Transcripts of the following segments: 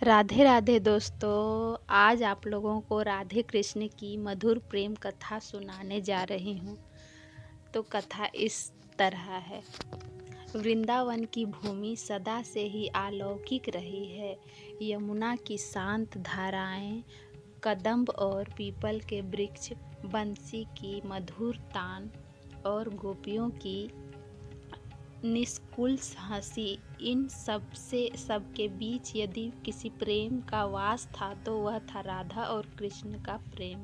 राधे राधे दोस्तों। आज आप लोगों को राधे कृष्ण की मधुर प्रेम कथा सुनाने जा रही हूँ। तो कथा इस तरह है। वृंदावन की भूमि सदा से ही अलौकिक रही है। यमुना की शांत धाराएं, कदम्ब और पीपल के वृक्ष, बंसी की मधुर तान और गोपियों की निष्कुल हंसी, इन सबके बीच यदि किसी प्रेम का वास था तो वह था राधा और कृष्ण का प्रेम।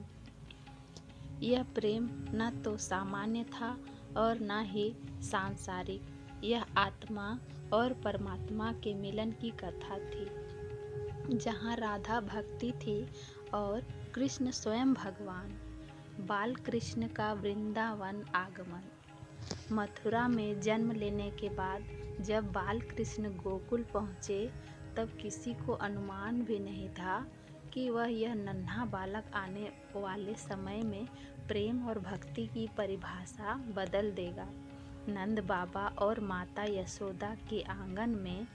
यह प्रेम न तो सामान्य था और न ही सांसारिक। यह आत्मा और परमात्मा के मिलन की कथा थी, जहाँ राधा भक्ति थी और कृष्ण स्वयं भगवान। बाल कृष्ण का वृंदावन आगमन। मथुरा में जन्म लेने के बाद जब बाल कृष्ण गोकुल पहुँचे, तब किसी को अनुमान भी नहीं था कि वह यह नन्हा बालक आने वाले समय में प्रेम और भक्ति की परिभाषा बदल देगा। नंद बाबा और माता यशोदा के आंगन में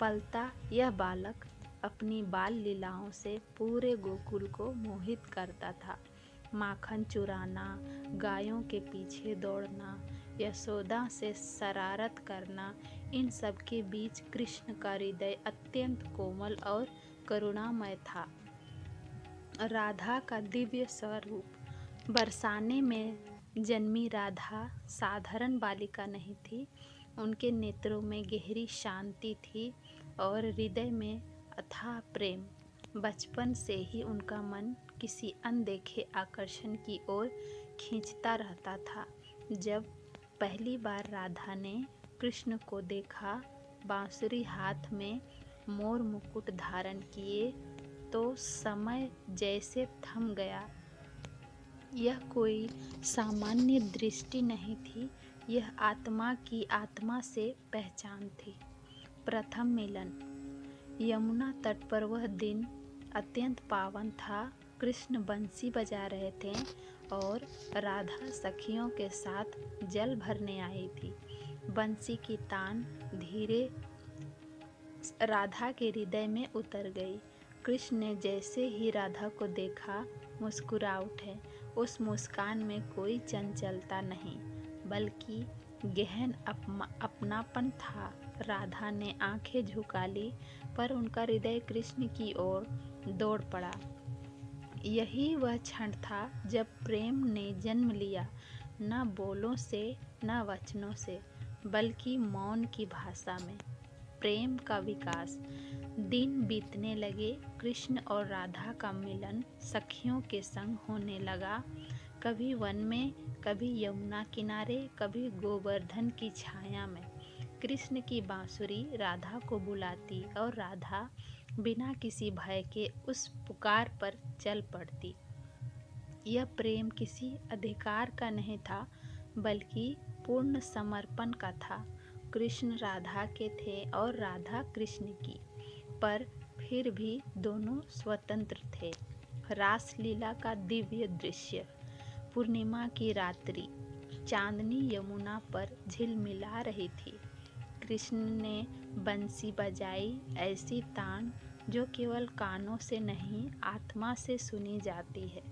पलता यह बालक अपनी बाल लीलाओं से पूरे गोकुल को मोहित करता था। माखन चुराना, गायों के पीछे दौड़ना, यशोदा से शरारत करना, इन सब के बीच कृष्ण का हृदय अत्यंत कोमल और करुणामय था। राधा का दिव्य स्वरूप। बरसाने में जन्मी राधा साधारण बालिका नहीं थी। उनके नेत्रों में गहरी शांति थी और हृदय में अथाह प्रेम। बचपन से ही उनका मन किसी अनदेखे आकर्षण की ओर खींचता रहता था। जब पहली बार राधा ने कृष्ण को देखा, बांसुरी हाथ में, मोर मुकुट धारण किए, तो समय जैसे थम गया। यह कोई सामान्य दृष्टि नहीं थी, यह आत्मा की आत्मा से पहचान थी। प्रथम मिलन। यमुना तट पर वह दिन अत्यंत पावन था। कृष्ण बंसी बजा रहे थे और राधा सखियों के साथ जल भरने आई थी। बंसी की तान धीरे राधा के हृदय में उतर गई। कृष्ण ने जैसे ही राधा को देखा, मुस्कुरा उठे। उस मुस्कान में कोई चंचलता नहीं, बल्कि गहन अपनापन था। राधा ने आंखें झुका ली, पर उनका हृदय कृष्ण की ओर दौड़ पड़ा। यही वह क्षण था जब प्रेम ने जन्म लिया, न बोलों से, न वचनों से, बल्कि मौन की भाषा में। प्रेम का विकास। दिन बीतने लगे। कृष्ण और राधा का मिलन सखियों के संग होने लगा। कभी वन में, कभी यमुना किनारे, कभी गोवर्धन की छाया में। कृष्ण की बांसुरी राधा को बुलाती और राधा बिना किसी भय के उस पुकार पर चल पड़ती। यह प्रेम किसी अधिकार का नहीं था, बल्कि पूर्ण समर्पण का था। कृष्ण राधा के थे और राधा कृष्ण की, पर फिर भी दोनों स्वतंत्र थे। रासलीला का दिव्य दृश्य। पूर्णिमा की रात्रि, चांदनी यमुना पर झिलमिला रही थी। कृष्ण ने बंसी बजाई, ऐसी तान जो केवल कानों से नहीं, आत्मा से सुनी जाती है।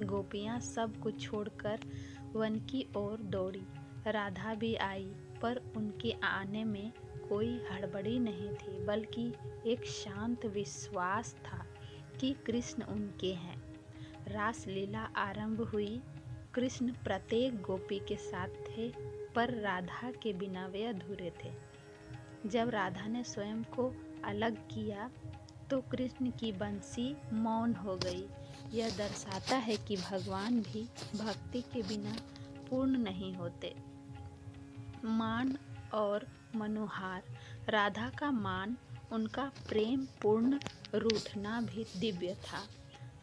गोपियाँ सब कुछ छोड़कर वन की ओर दौड़ी। राधा भी आई, पर उनके आने में कोई हड़बड़ी नहीं थी, बल्कि एक शांत विश्वास था कि कृष्ण उनके हैं। रासलीला आरंभ हुई। कृष्ण प्रत्येक गोपी के साथ थे, पर राधा के बिना वे अधूरे थे। जब राधा ने स्वयं को अलग किया, तो कृष्ण की बंसी मौन हो गई। यह दर्शाता है कि भगवान भी भक्ति के बिना पूर्ण नहीं होते। मान और मनुहार। राधा का मान, उनका प्रेम पूर्ण रूठना भी दिव्य था।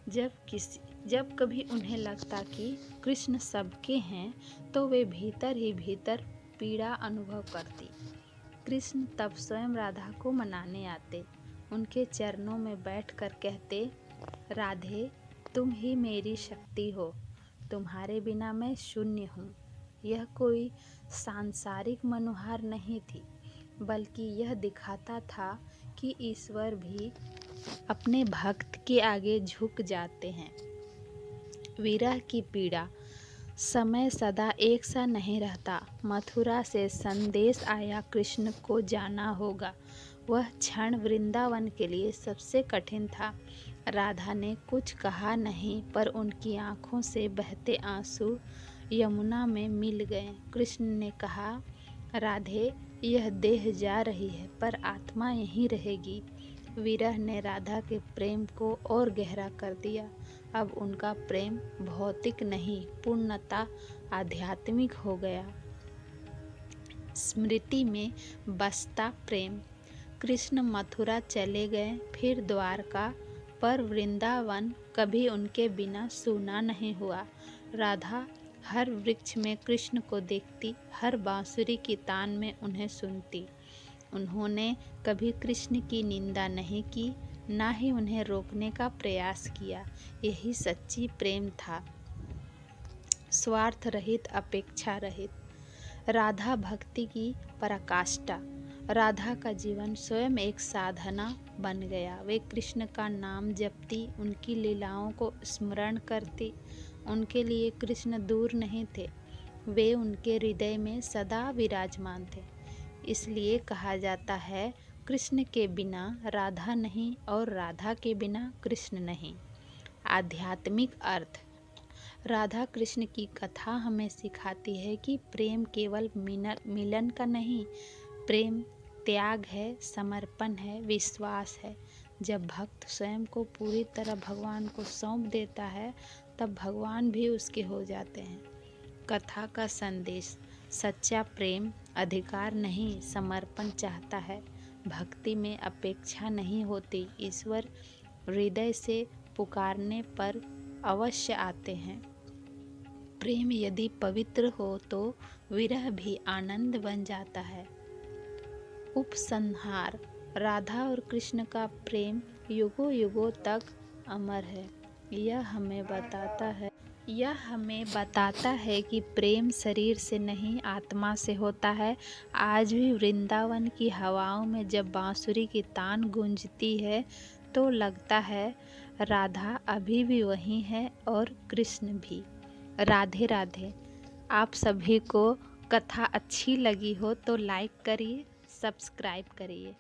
जब कभी उन्हें लगता कि कृष्ण सबके हैं, तो वे भीतर ही भीतर पीड़ा अनुभव करती। कृष्ण तब स्वयं राधा को मनाने आते, उनके चरणों में बैठकर कहते, राधे, तुम ही मेरी शक्ति हो, तुम्हारे बिना मैं शून्य हूँ। यह कोई सांसारिक मनुहार नहीं थी, बल्कि यह दिखाता था कि ईश्वर भी अपने भक्त के आगे झुक जाते हैं। विरह की पीड़ा। समय सदा एक सा नहीं रहता। मथुरा से संदेश आया, कृष्ण को जाना होगा। वह क्षण वृंदावन के लिए सबसे कठिन था। राधा ने कुछ कहा नहीं, पर उनकी आंखों से बहते आंसू यमुना में मिल गए। कृष्ण ने कहा, राधे, यह देह जा रही है, पर आत्मा यहीं रहेगी। विरह ने राधा के प्रेम को और गहरा कर दिया। अब उनका प्रेम भौतिक नहीं, पूर्णतः आध्यात्मिक हो गया। स्मृति में बसता प्रेम। कृष्ण मथुरा चले गए, फिर द्वारका, पर वृंदावन कभी उनके बिना सूना नहीं हुआ। राधा हर वृक्ष में कृष्ण को देखती, हर बांसुरी की तान में उन्हें सुनती। उन्होंने कभी कृष्ण की निंदा नहीं की, ना ही उन्हें रोकने का प्रयास किया। यही सच्ची प्रेम था, स्वार्थ रहित, अपेक्षा रहित। राधा भक्ति की पराकाष्ठा। राधा का जीवन स्वयं एक साधना बन गया। वे कृष्ण का नाम जपती, उनकी लीलाओं को स्मरण करती। उनके लिए कृष्ण दूर नहीं थे, वे उनके हृदय में सदा विराजमान थे। इसलिए कहा जाता है, कृष्ण के बिना राधा नहीं और राधा के बिना कृष्ण नहीं। आध्यात्मिक अर्थ। राधा कृष्ण की कथा हमें सिखाती है कि प्रेम केवल मिलन का नहीं, प्रेम त्याग है, समर्पण है, विश्वास है। जब भक्त स्वयं को पूरी तरह भगवान को सौंप देता है, तब भगवान भी उसके हो जाते हैं। कथा का संदेश। सच्चा प्रेम अधिकार नहीं, समर्पण चाहता है। भक्ति में अपेक्षा नहीं होती, ईश्वर हृदय से पुकारने पर अवश्य आते हैं। प्रेम यदि पवित्र हो तो विरह भी आनंद बन जाता है। उपसंहार। राधा और कृष्ण का प्रेम युगों युगों तक अमर है। यह हमें बताता है कि प्रेम शरीर से नहीं, आत्मा से होता है। आज भी वृंदावन की हवाओं में जब बांसुरी की तान गूंजती है, तो लगता है राधा अभी भी वहीं है और कृष्ण भी। राधे राधे। आप सभी को कथा अच्छी लगी हो तो लाइक करिए, सब्सक्राइब करिए।